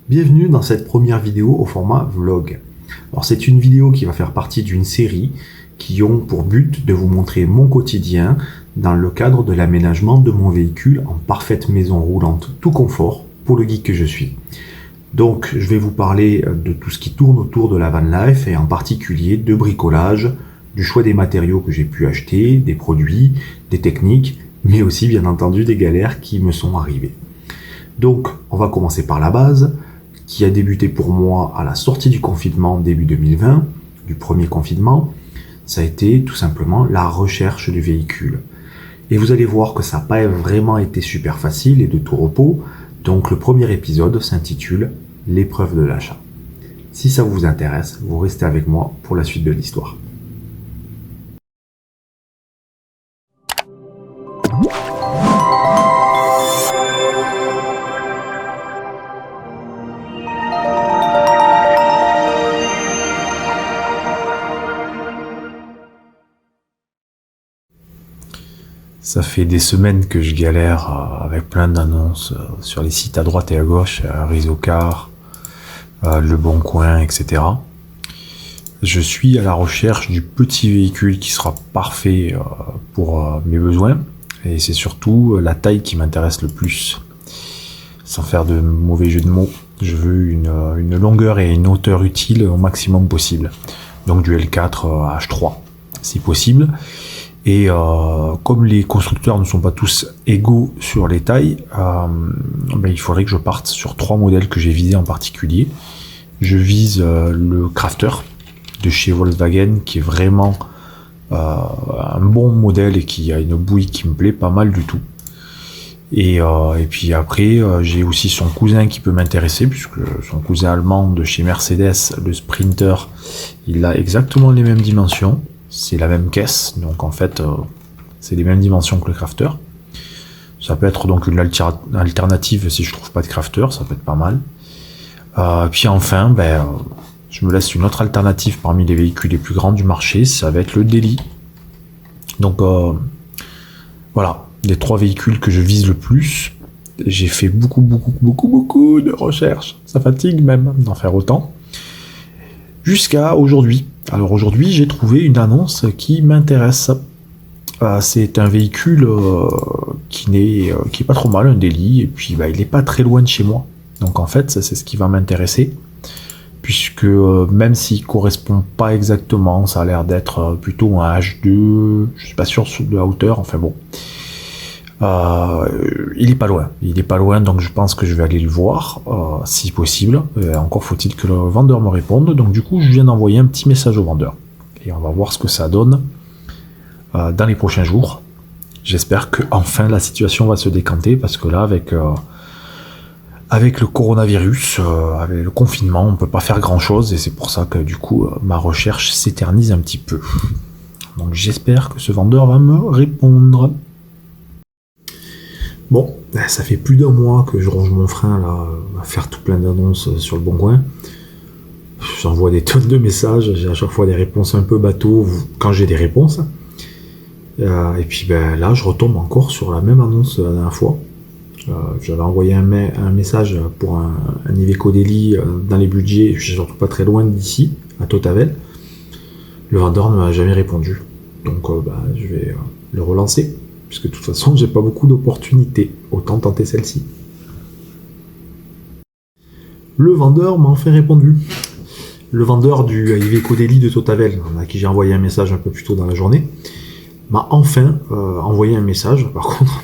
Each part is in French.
Bienvenue dans cette première vidéo au format vlog. Alors c'est une vidéo qui va faire partie d'une série qui ont pour but de vous montrer mon quotidien dans le cadre de l'aménagement de mon véhicule en parfaite maison roulante tout confort pour le geek que je suis. Donc je vais vous parler de tout ce qui tourne autour de la van life et en particulier de bricolage, du choix des matériaux que j'ai pu acheter, des produits, des techniques, mais aussi bien entendu des galères qui me sont arrivées. Donc on va commencer par la base, qui a débuté pour moi à la sortie du confinement début 2020, du premier confinement. Ça a été tout simplement la recherche du véhicule. Et vous allez voir que ça n'a pas vraiment été super facile et de tout repos, donc le premier épisode s'intitule « L'épreuve de l'achat ». Si ça vous intéresse, vous restez avec moi pour la suite de l'histoire. Ça fait des semaines que je galère avec plein d'annonces sur les sites à droite et à gauche, Risocar, Le Bon Coin, etc. Je suis à la recherche du petit véhicule qui sera parfait pour mes besoins, et c'est surtout la taille qui m'intéresse le plus. Sans faire de mauvais jeu de mots, je veux une longueur et une hauteur utile au maximum possible. Donc du L4 H3 si possible. Et comme les constructeurs ne sont pas tous égaux sur les tailles, il faudrait que je parte sur 3 modèles que j'ai visés en particulier. Je vise le Crafter de chez Volkswagen, qui est vraiment un bon modèle et qui a une bouille qui me plaît pas mal du tout. Et puis après, j'ai aussi son cousin qui peut m'intéresser, puisque son cousin allemand de chez Mercedes, le Sprinter, il a exactement les mêmes dimensions. C'est la même caisse, donc en fait, c'est les mêmes dimensions que le Crafter. Ça peut être donc une alternative si je trouve pas de Crafter, ça peut être pas mal. Puis enfin, je me laisse une autre alternative parmi les véhicules les plus grands du marché, ça va être le Daily. Donc voilà, les 3 véhicules que je vise le plus. J'ai fait beaucoup de recherches, ça fatigue même d'en faire autant. Jusqu'à aujourd'hui. Alors aujourd'hui, j'ai trouvé une annonce qui m'intéresse. C'est un véhicule qui est pas trop mal, un Daily, et puis il est pas très loin de chez moi. Donc en fait, ça, c'est ce qui va m'intéresser, puisque même s'il correspond pas exactement, ça a l'air d'être plutôt un H2, je suis pas sûr de la hauteur, enfin bon. Il est pas loin, donc je pense que je vais aller le voir, si possible. Encore faut-il que le vendeur me réponde, donc du coup je viens d'envoyer un petit message au vendeur, et on va voir ce que ça donne dans les prochains jours. J'espère que enfin la situation va se décanter, parce que là avec le coronavirus, avec le confinement, on peut pas faire grand chose, et c'est pour ça que du coup ma recherche s'éternise un petit peu. Donc j'espère que ce vendeur va me répondre. Bon, ça fait plus d'1 mois que je range mon frein là, à faire tout plein d'annonces sur le Bon Coin. J'envoie des tonnes de messages, j'ai à chaque fois des réponses un peu bateau quand j'ai des réponses. Et puis là, je retombe encore sur la même annonce la dernière fois. J'avais envoyé un message pour un Iveco Daily dans les budgets, je suis surtout pas très loin d'ici, à Totavel. Le vendeur ne m'a jamais répondu, donc je vais le relancer. Puisque de toute façon, j'ai pas beaucoup d'opportunités. Autant tenter celle-ci. Le vendeur m'a enfin répondu. Le vendeur du Iveco Daily de Totavel, à qui j'ai envoyé un message un peu plus tôt dans la journée, m'a enfin envoyé un message. Par contre,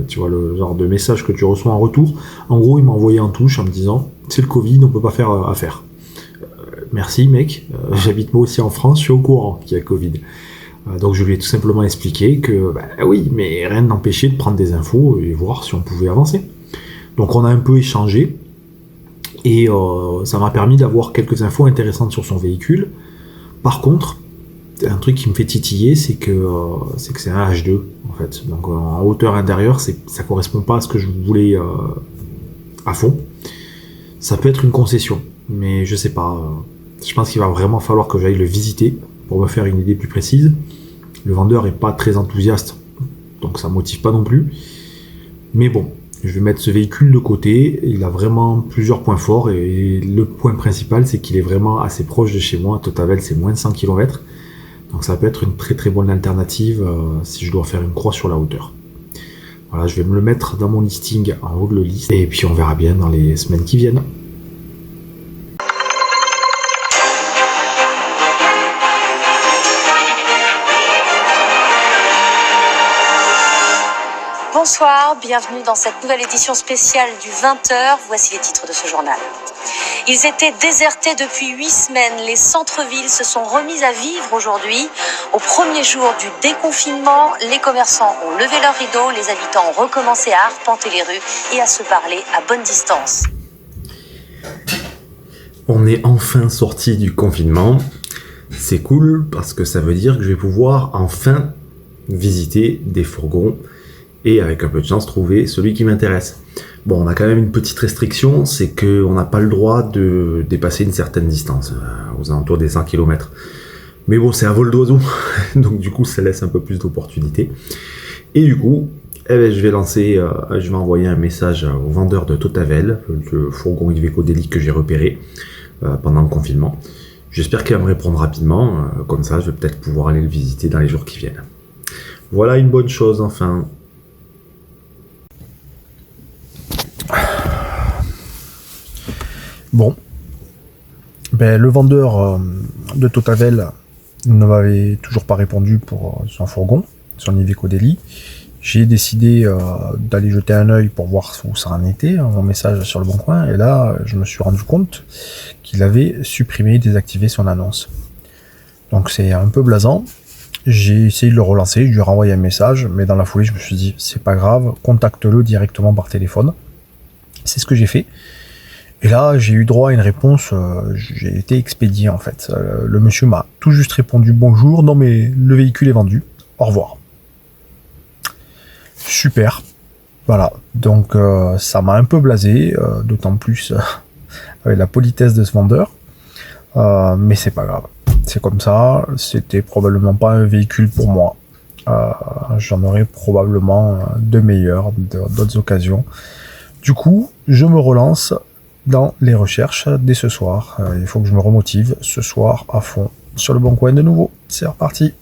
tu vois le genre de message que tu reçois en retour. En gros, il m'a envoyé en touche en me disant « C'est le Covid, on peut pas faire affaire. » Merci mec, j'habite moi aussi en France, je suis au courant qu'il y a Covid. Donc je lui ai tout simplement expliqué que oui, mais rien n'empêchait de prendre des infos et voir si on pouvait avancer. Donc on a un peu échangé, et ça m'a permis d'avoir quelques infos intéressantes sur son véhicule. Par contre, un truc qui me fait titiller, c'est que c'est un H2 en fait. Donc en hauteur intérieure, ça correspond pas à ce que je voulais à fond. Ça peut être une concession, mais je sais pas. Je pense qu'il va vraiment falloir que j'aille le visiter pour me faire une idée plus précise. Le vendeur est pas très enthousiaste, donc ça motive pas non plus. Mais bon, Je vais mettre ce véhicule de côté. Il a vraiment plusieurs points forts et le point principal, c'est qu'il est vraiment assez proche de chez moi. Totavel, c'est moins de 100 km. Donc ça peut être une très très bonne alternative si je dois faire une croix sur la hauteur. Voilà, je vais me le mettre dans mon listing en haut de la liste et puis on verra bien dans les semaines qui viennent. Bonsoir, bienvenue dans cette nouvelle édition spéciale du 20h. Voici les titres de ce journal. Ils étaient désertés depuis 8 semaines. Les centres-villes se sont remis à vivre aujourd'hui. Au premier jour du déconfinement, les commerçants ont levé leurs rideaux, les habitants ont recommencé à arpenter les rues et à se parler à bonne distance. On est enfin sorti du confinement. C'est cool parce que ça veut dire que je vais pouvoir enfin visiter des fourgons et avec un peu de chance trouver celui qui m'intéresse. Bon, on a quand même une petite restriction, c'est qu'on n'a pas le droit de dépasser une certaine distance, aux alentours des 100 km. Mais bon, c'est un vol d'oiseau, donc du coup ça laisse un peu plus d'opportunités. Et du coup, je vais envoyer un message au vendeur de Totavel, le fourgon Iveco Daily que j'ai repéré pendant le confinement. J'espère qu'il va me répondre rapidement, comme ça je vais peut-être pouvoir aller le visiter dans les jours qui viennent. Voilà une bonne chose enfin. Bon, le vendeur de Totavel ne m'avait toujours pas répondu pour son fourgon, son Iveco Daily. J'ai décidé d'aller jeter un œil pour voir où ça en était, mon message sur le bon coin, et là je me suis rendu compte qu'il avait supprimé et désactivé son annonce. Donc c'est un peu blasant. J'ai essayé de le relancer, je lui ai renvoyé un message, mais dans la foulée je me suis dit c'est pas grave, contacte-le directement par téléphone. C'est ce que j'ai fait. Et là, j'ai eu droit à une réponse, j'ai été expédié en fait. Le monsieur m'a tout juste répondu bonjour, non mais le véhicule est vendu, au revoir. Super, voilà, donc ça m'a un peu blasé, d'autant plus avec la politesse de ce vendeur, mais c'est pas grave, c'est comme ça, c'était probablement pas un véhicule pour moi. J'en aurais probablement de meilleurs, d'autres occasions. Du coup, je me relance dans les recherches dès ce soir. Il faut que je me remotive ce soir à fond sur le bon coin de nouveau. C'est reparti.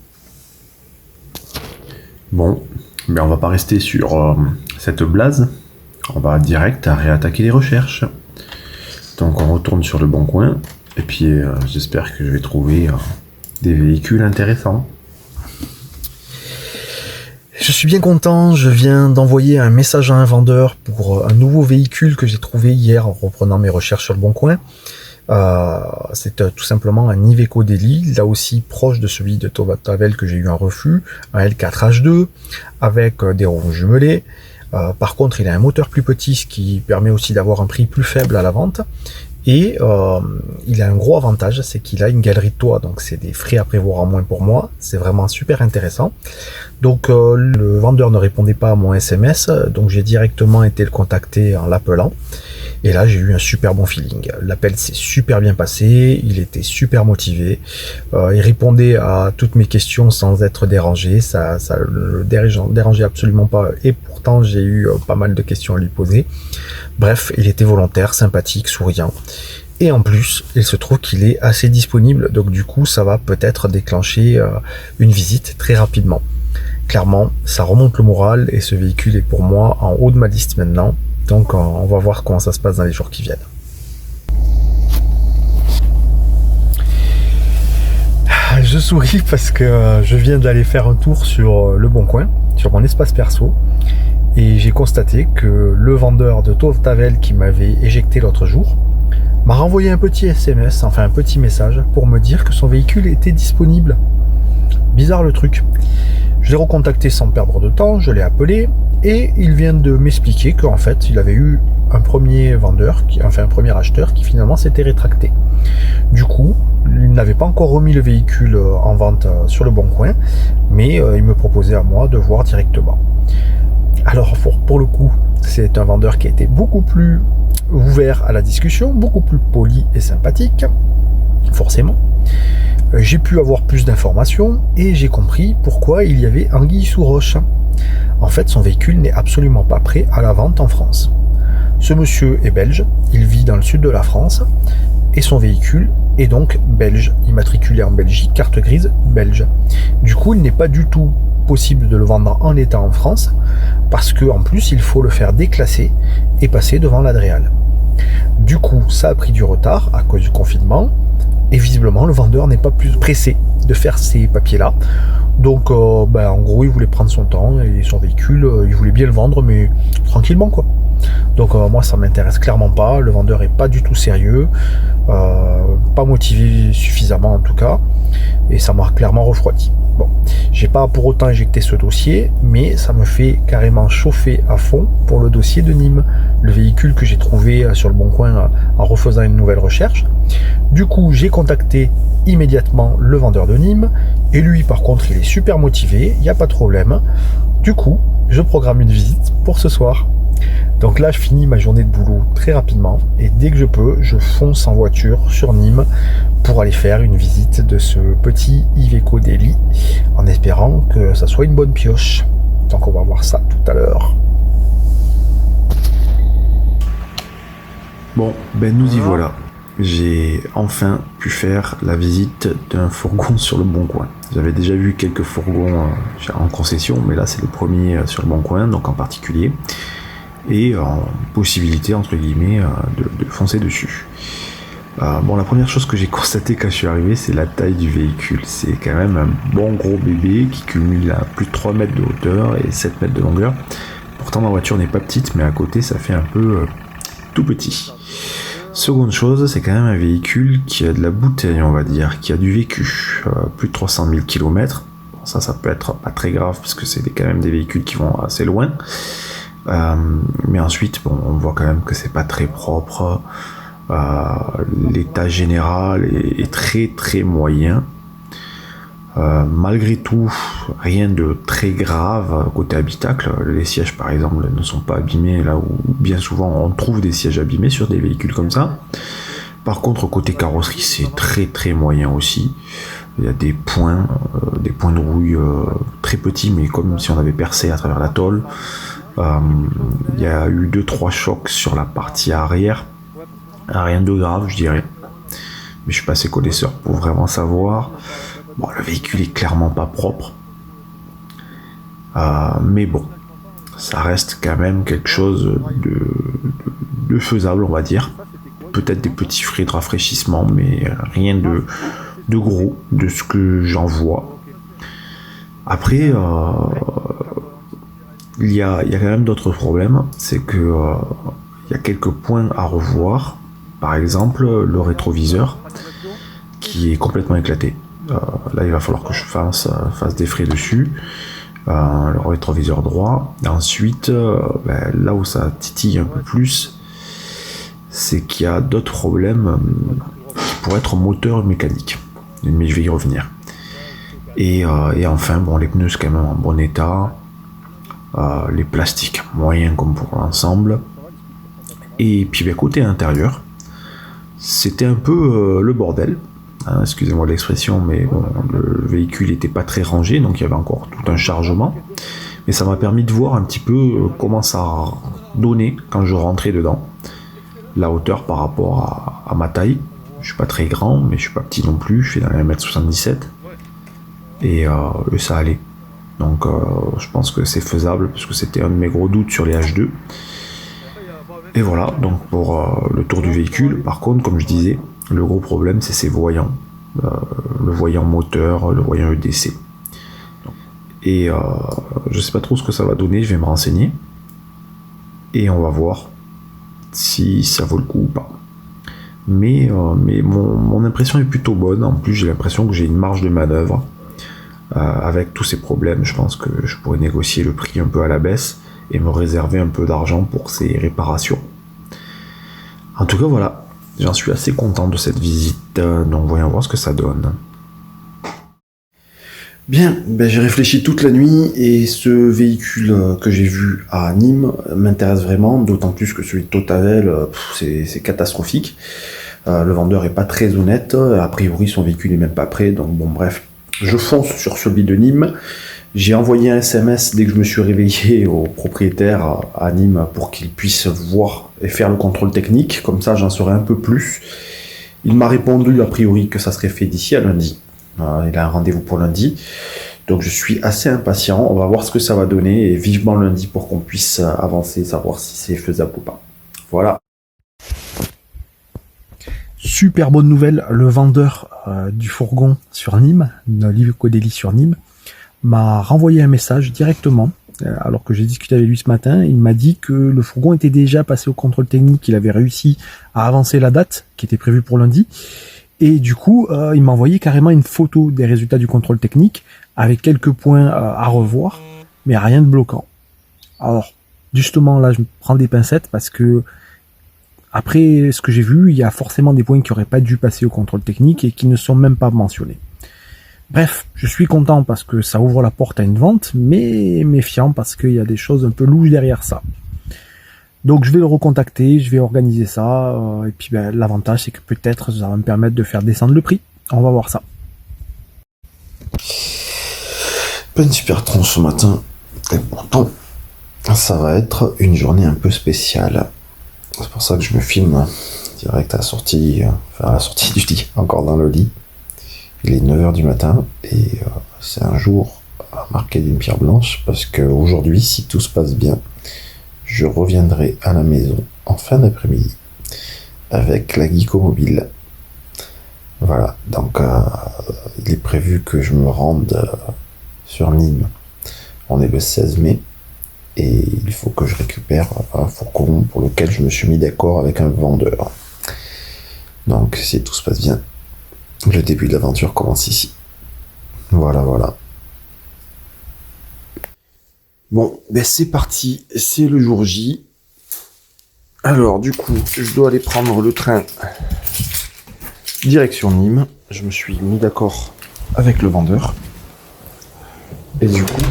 Bon, mais on va pas rester sur cette blase. On va direct à réattaquer les recherches. Donc on retourne sur le bon coin. Et puis j'espère que je vais trouver des véhicules intéressants. Je suis bien content, je viens d'envoyer un message à un vendeur pour un nouveau véhicule que j'ai trouvé hier en reprenant mes recherches sur le bon coin. C'est tout simplement un Iveco Daily, là aussi proche de celui de Totavel que j'ai eu en refus, un L4H2 avec des roues jumelées. Par contre, il a un moteur plus petit, ce qui permet aussi d'avoir un prix plus faible à la vente. Et il a un gros avantage, c'est qu'il a une galerie de toit, donc c'est des frais à prévoir en moins pour moi, c'est vraiment super intéressant. Donc le vendeur ne répondait pas à mon SMS, donc j'ai directement été le contacter en l'appelant. Et là j'ai eu un super bon feeling. L'appel s'est super bien passé, il était super motivé, il répondait à toutes mes questions sans être dérangé, ça le dérangeait absolument pas, et pourtant j'ai eu pas mal de questions à lui poser. Bref, il était volontaire, sympathique, souriant. Et en plus, il se trouve qu'il est assez disponible, donc du coup, ça va peut-être déclencher une visite très rapidement. Clairement, ça remonte le moral et ce véhicule est pour moi en haut de ma liste maintenant. Donc on va voir comment ça se passe dans les jours qui viennent. Je souris parce que je viens d'aller faire un tour sur le bon coin, sur mon espace perso. Et j'ai constaté que le vendeur de Totavel qui m'avait éjecté l'autre jour m'a renvoyé un petit SMS, enfin un petit message, pour me dire que son véhicule était disponible. Bizarre le truc. Je l'ai recontacté sans perdre de temps, je l'ai appelé, et il vient de m'expliquer qu'en fait, il avait eu un premier vendeur, un premier acheteur qui finalement s'était rétracté. Du coup, il n'avait pas encore remis le véhicule en vente sur le bon coin, mais il me proposait à moi de voir directement. Alors pour le coup, c'est un vendeur qui a été beaucoup plus ouvert à la discussion, beaucoup plus poli et sympathique, forcément. J'ai pu avoir plus d'informations et j'ai compris pourquoi il y avait anguille sous roche. En fait, son véhicule n'est absolument pas prêt à la vente en France. Ce monsieur est belge, il vit dans le sud de la France et son véhicule est donc belge, immatriculé en Belgique, carte grise belge. Du coup, il n'est pas du tout possible de le vendre en état en France parce qu'en plus, il faut le faire déclasser et passer devant l'Adréal. Du coup, ça a pris du retard à cause du confinement et visiblement, le vendeur n'est pas plus pressé de faire ces papiers-là. Donc, en gros, il voulait prendre son temps et son véhicule, il voulait bien le vendre, mais tranquillement, quoi. Donc, moi, ça m'intéresse clairement pas. Le vendeur est pas du tout sérieux, pas motivé suffisamment en tout cas, et ça m'a clairement refroidi. Bon, j'ai pas pour autant injecté ce dossier, mais ça me fait carrément chauffer à fond pour le dossier de Nîmes, le véhicule que j'ai trouvé sur le Bon Coin en refaisant une nouvelle recherche. Du coup, j'ai contacté immédiatement le vendeur de Nîmes, et lui par contre il est super motivé, il n'y a pas de problème. Du coup, je programme une visite pour ce soir. Donc là, je finis ma journée de boulot très rapidement, et dès que je peux, je fonce en voiture sur Nîmes pour aller faire une visite de ce petit Iveco Daily, en espérant que ça soit une bonne pioche. Donc on va voir ça tout à l'heure. Bon, nous y voilà. J'ai enfin pu faire la visite d'un fourgon sur le Bon Coin. J'avais déjà vu quelques fourgons en concession, mais là c'est le premier sur le Bon Coin, donc en particulier, et possibilité entre guillemets de foncer dessus. La première chose que j'ai constaté quand je suis arrivé, c'est la taille du véhicule. C'est quand même un bon gros bébé qui cumule à plus de 3 mètres de hauteur et 7 mètres de longueur. Pourtant ma voiture n'est pas petite, mais à côté ça fait un peu tout petit. Seconde chose, c'est quand même un véhicule qui a de la bouteille, on va dire, qui a du vécu, plus de 300 000 km. Bon, ça peut être pas très grave, parce que c'est quand même des véhicules qui vont assez loin. Mais ensuite, on voit quand même que c'est pas très propre. L'état général est très très moyen. Malgré tout, rien de très grave côté habitacle. Les sièges par exemple ne sont pas abîmés, là où bien souvent on trouve des sièges abîmés sur des véhicules comme ça. Par contre côté carrosserie c'est très très moyen aussi. Il y a des points de rouille très petits, mais comme si on avait percé à travers la tôle. Il y a eu 2-3 chocs sur la partie arrière, rien de grave je dirais, mais je suis pas assez connaisseur pour vraiment savoir. Bon, le véhicule est clairement pas propre, mais bon, ça reste quand même quelque chose de faisable, on va dire. Peut-être des petits frais de rafraîchissement, mais rien de gros de ce que j'en vois. Après, il y a quand même d'autres problèmes, c'est que il y a quelques points à revoir. Par exemple, le rétroviseur qui est complètement éclaté. Là il va falloir que je fasse des frais dessus, le rétroviseur droit. Et ensuite là où ça titille un peu plus, c'est qu'il y a d'autres problèmes qui pourraient être moteur et mécanique, mais je vais y revenir. Et enfin les pneus c'est quand même en bon état, les plastiques moyens comme pour l'ensemble. Et puis côté intérieur, c'était un peu le bordel. Excusez-moi l'expression, mais bon, le véhicule n'était pas très rangé, donc il y avait encore tout un chargement. Mais ça m'a permis de voir un petit peu comment ça donnait quand je rentrais dedans. La hauteur par rapport à ma taille. Je suis pas très grand, mais je suis pas petit non plus. Je fais dans les 1m77. Et ça allait. Donc je pense que c'est faisable, parce que c'était un de mes gros doutes sur les H2. Et voilà, donc pour le tour du véhicule. Par contre, comme je disais, le gros problème c'est ses voyants, le voyant moteur, le voyant EDC. Et je sais pas trop ce que ça va donner, je vais me renseigner. Et on va voir si ça vaut le coup ou pas. Mais mon impression est plutôt bonne. En plus j'ai l'impression que j'ai une marge de manœuvre. Avec tous ces problèmes, je pense que je pourrais négocier le prix un peu à la baisse et me réserver un peu d'argent pour ces réparations. En tout cas voilà. J'en suis assez content de cette visite, donc voyons voir ce que ça donne. Bien, j'ai réfléchi toute la nuit et ce véhicule que j'ai vu à Nîmes m'intéresse vraiment, d'autant plus que celui de Totavel, c'est catastrophique. Le vendeur est pas très honnête. A priori, son véhicule est même pas prêt. Donc bon, bref, je fonce sur celui de Nîmes. J'ai envoyé un SMS dès que je me suis réveillé au propriétaire à Nîmes pour qu'il puisse voir et faire le contrôle technique. Comme ça, j'en saurai un peu plus. Il m'a répondu a priori que ça serait fait d'ici à lundi. Il a un rendez-vous pour lundi. Donc je suis assez impatient. On va voir ce que ça va donner et vivement lundi pour qu'on puisse avancer, savoir si c'est faisable ou pas. Voilà. Super bonne nouvelle, le vendeur du fourgon sur Nîmes, de l'Iveco Daily sur Nîmes, m'a renvoyé un message directement, alors que j'ai discuté avec lui ce matin. Il m'a dit que le fourgon était déjà passé au contrôle technique, il avait réussi à avancer la date qui était prévue pour lundi, et du coup il m'a envoyé carrément une photo des résultats du contrôle technique avec quelques points à revoir, mais rien de bloquant. Alors justement là je me prends des pincettes parce que après ce que j'ai vu, il y a forcément des points qui auraient pas dû passer au contrôle technique et qui ne sont même pas mentionnés. Bref, je suis content parce que ça ouvre la porte à une vente, mais méfiant parce qu'il y a des choses un peu louches derrière ça. Donc je vais le recontacter, je vais organiser ça, et puis l'avantage c'est que peut-être ça va me permettre de faire descendre le prix. On va voir ça. Pas une super tronche ce matin, et pourtant ça va être une journée un peu spéciale. C'est pour ça que je me filme direct à la sortie du lit, encore dans le lit. Il est 9h du matin et c'est un jour marqué d'une pierre blanche parce qu'aujourd'hui, si tout se passe bien, je reviendrai à la maison en fin d'après-midi avec la Geeko Mobile. Voilà, donc il est prévu que je me rende sur Nîmes. On est le 16 mai et il faut que je récupère un fourgon pour lequel je me suis mis d'accord avec un vendeur. Donc si tout se passe bien, le début de l'aventure commence ici. Voilà. Bon, c'est parti, c'est le jour J. Alors du coup, je dois aller prendre le train direction Nîmes. Je me suis mis d'accord avec le vendeur. Et du coup,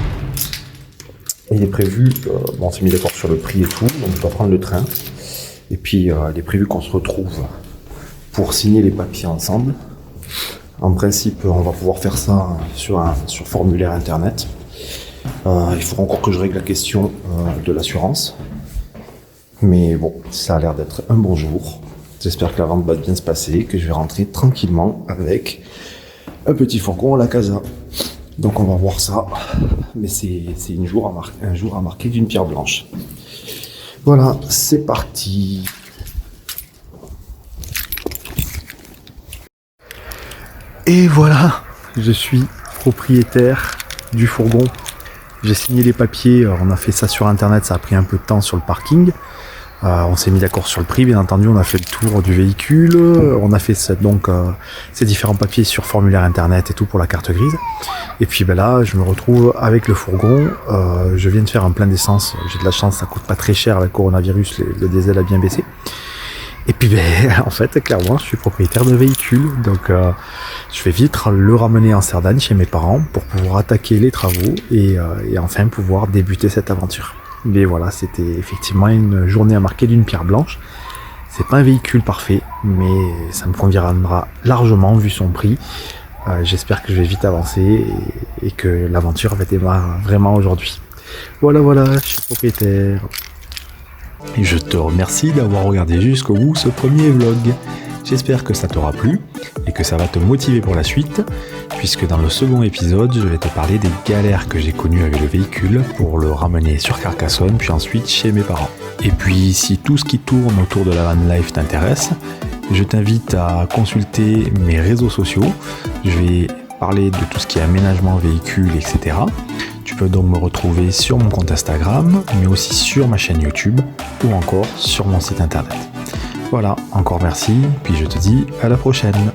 il est prévu, on s'est mis d'accord sur le prix et tout, donc je dois prendre le train. Et puis il est prévu qu'on se retrouve pour signer les papiers ensemble. En principe, on va pouvoir faire ça sur formulaire internet. Il faudra encore que je règle la question de l'assurance. Mais bon, ça a l'air d'être un bon jour. J'espère que la vente va bien se passer, que je vais rentrer tranquillement avec un petit fourgon à la casa. Donc on va voir ça. Mais c'est un jour à marquer d'une pierre blanche. Voilà, c'est parti. Et voilà, je suis propriétaire du fourgon. J'ai signé les papiers, on a fait ça sur internet, ça a pris un peu de temps sur le parking. On s'est mis d'accord sur le prix, bien entendu, on a fait le tour du véhicule, on a fait ces différents papiers sur formulaire internet et tout pour la carte grise. Et puis là, je me retrouve avec le fourgon, je viens de faire un plein d'essence, j'ai de la chance, ça coûte pas très cher avec le coronavirus, le diesel a bien baissé. Et puis en fait, clairement, je suis propriétaire de véhicule, donc je vais vite le ramener en Cerdagne chez mes parents pour pouvoir attaquer les travaux et enfin pouvoir débuter cette aventure. Mais voilà, c'était effectivement une journée à marquer d'une pierre blanche. C'est pas un véhicule parfait, mais ça me conviendra largement vu son prix. J'espère que je vais vite avancer et que l'aventure va démarrer vraiment aujourd'hui. Voilà, je suis propriétaire. Et je te remercie d'avoir regardé jusqu'au bout ce premier vlog. J'espère que ça t'aura plu et que ça va te motiver pour la suite, puisque dans le second épisode, je vais te parler des galères que j'ai connues avec le véhicule pour le ramener sur Carcassonne, puis ensuite chez mes parents. Et puis, si tout ce qui tourne autour de la van life t'intéresse, je t'invite à consulter mes réseaux sociaux. Je vais parler de tout ce qui est aménagement véhicule, etc. Tu peux donc me retrouver sur mon compte Instagram, mais aussi sur ma chaîne YouTube ou encore sur mon site internet. Voilà, encore merci, puis je te dis à la prochaine.